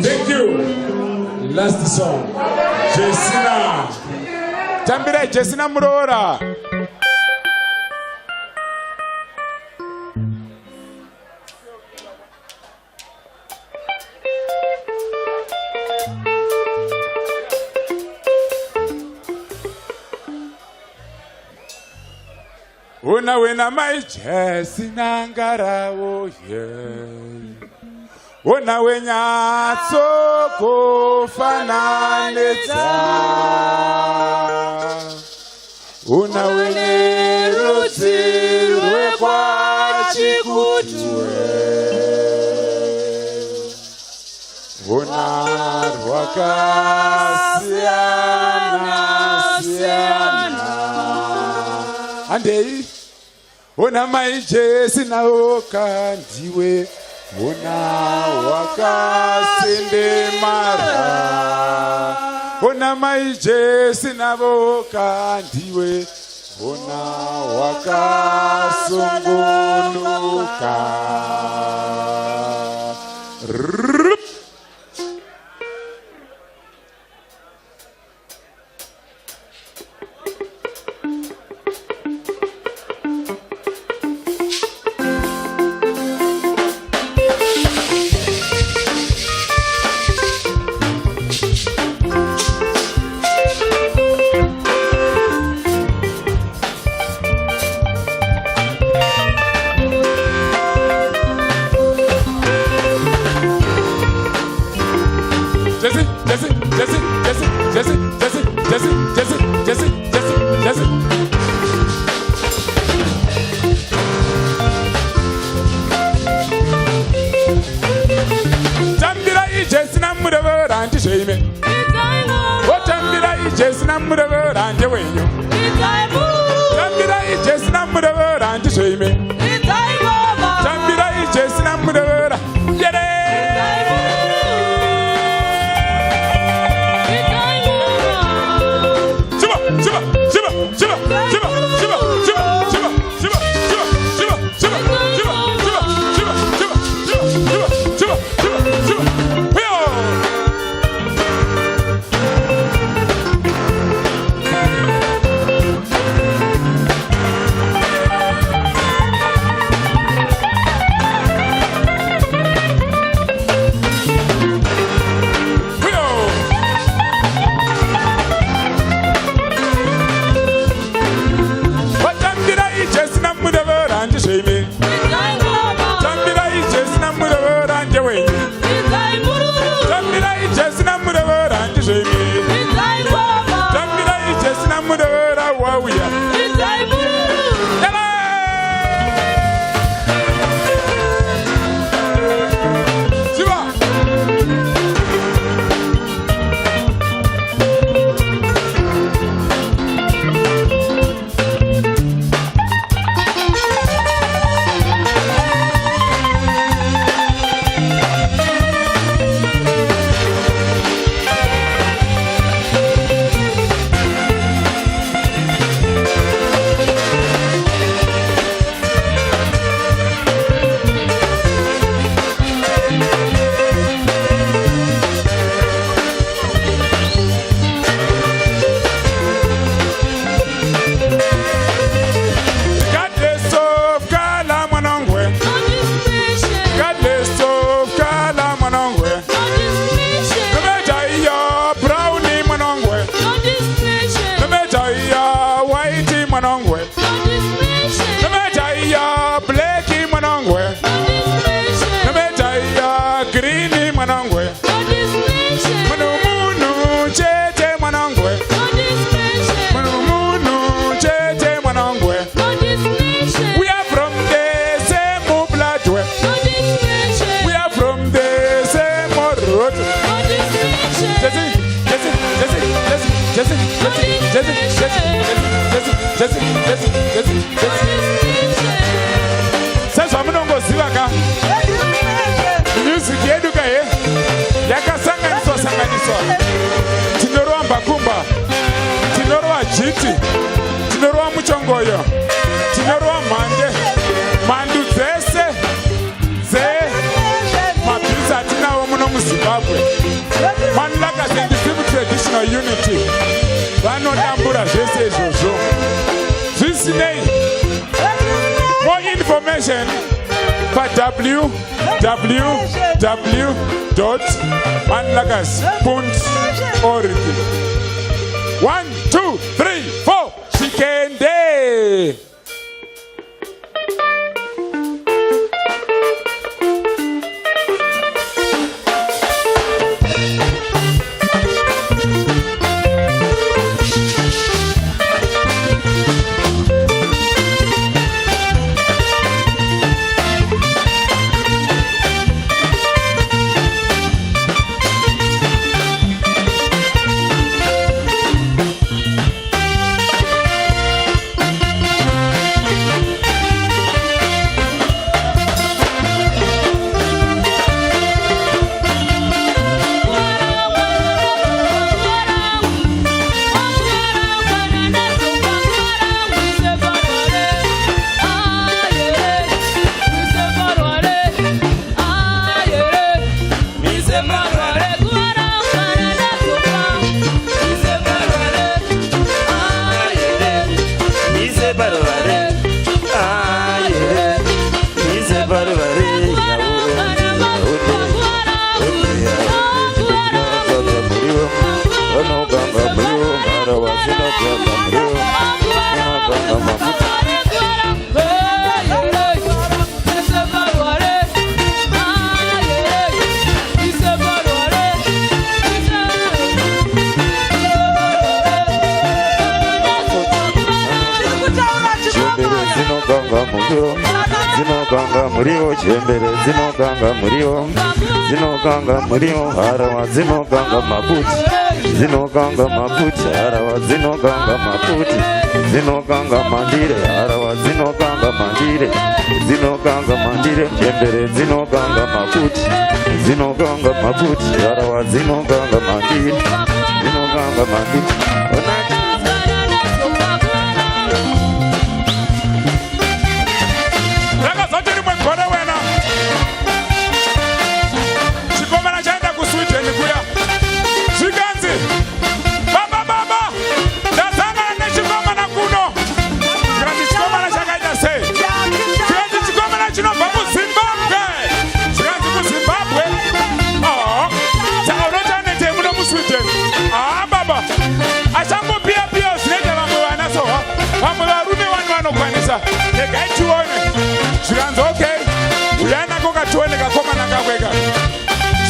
Thank you. Last song. Jessina. Tambire Jessina Murora. Una wena mai Jessina ngarawo Una wenya soko fananeza Una wene rutirwe kwa chikutwe Una rwakasiana Andei Una mai Jessina oka ndiwe Una wakasende mara Una mai Jessina boka ndiwe Una wakasunguluka Jesse. Tambira I Jessina Murava and Shame. What Tambira I Jessina Murava and Jawayo. Tambira I Jessina Murava and Shame. Tambira I Jessina Murava. Sasa munongoziva ka music yedu ka ye yakasanganiswa tinorwa mbakumba, tinorwa jiti, tinorwa muchongoyo, tinorwa mhande, mhandu dzese mabhizi atinawo muno muZimbabwe. Manlakazi and Civic Traditional Unity vanodambura zvese izvozvo. Zvisinei, more information pa www.manlakazi.org. 1, 2, 3, 4 Shikende. Zinoganga muriwo chembere, zinoganga muriwo, zinoganga muriwo harawa, zinoganga maputi, zinoganga maputi harawa, zinoganga maputi, zinoganga mandire harawa, zinoganga mandire, zinoganga mandire chembere, zinoganga maputi, zinoganga maputi harawa, zinoganga mandire, zinoganga mandire.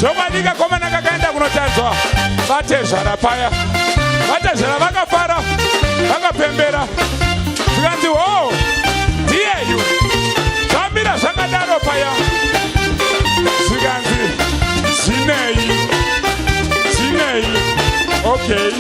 Zokwadika komana kakaenda kunotanzwa vatezvara paya, vatezvara vakafara vakapembera zvikanzi ho ndiyeyu zvamira zvakadaro paya zvikanzi zvinei okay.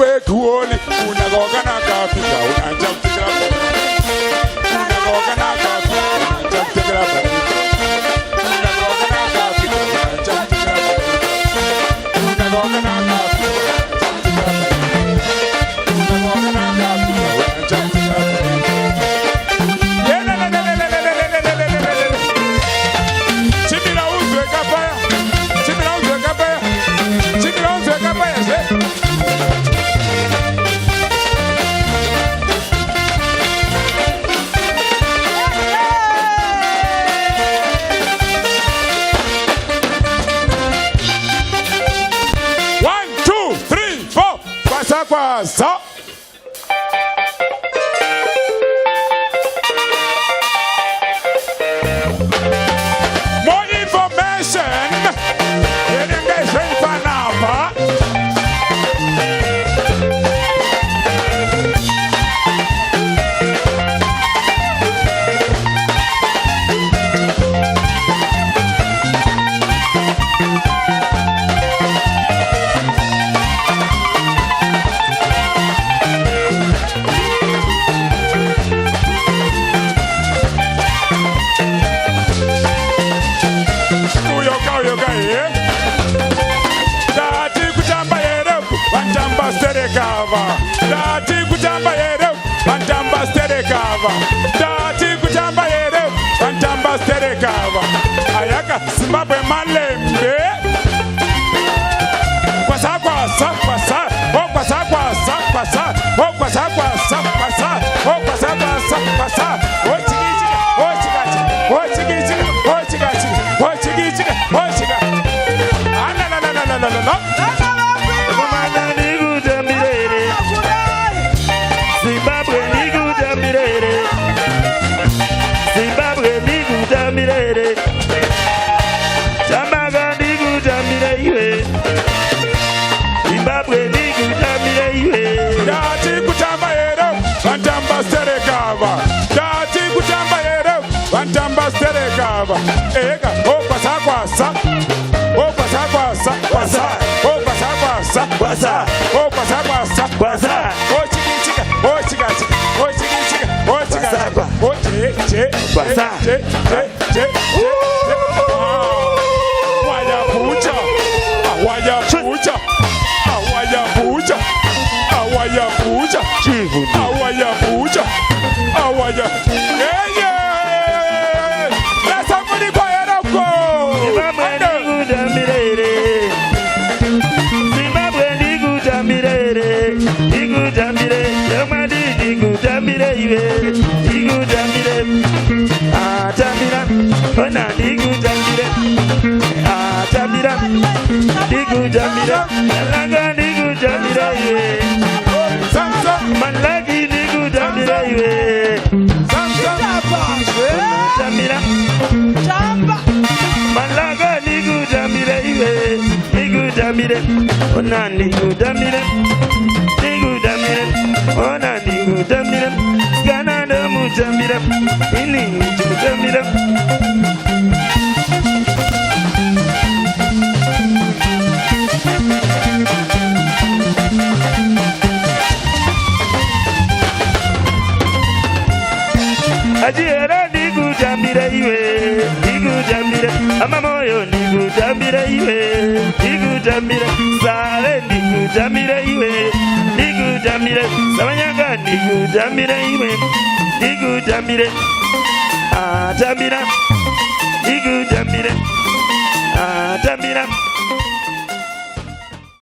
we kuoni unagoga na kapita unaanza kutikira unagoga na kapita unaanza kutikira unagoga na kapita unaanza kutikira unagoga na kapita unagoga na kapita unaanza Kwasa more information yenengezwe ipanapa Dati kutamba yere Pantamba sterekava Dati kutamba yere Pantamba sterekava Ayaka Zimbabwe malembe Kwasa kwasa kwasa Oh kwasa kwasa kwasa Oh kwasa kwasa kwasa Oh kwasa kwasa kwasa Oh chigichiga Oh chigachiga Oh chigichiga Oh chigachiga Oh chigichiga Oh chigachiga Ana na na na na na na na Ega, oh pasa kwasa, oh pasa kwasa, kwasa, oh pasa kwasa, kwasa, oh pasa kwasa, kwasa, oh chica chica, oh chica chica, oh chica chica, oh chica chica, oh che, kwasa, che, waya pucha, waya pucha, waya pucha, waya pucha, waya pucha, waya, yeah. Onani gudamire, digudamire, onani gudamire, ganana mujamire, ini gudamire. Ajira digudamire iwe, digudamire, amamoyo digudamire iwe. Digudamire, sale digudamire iwe, digudamire, samanyanga digudamire iwe, digudamire, atamira, digudamire, atamira.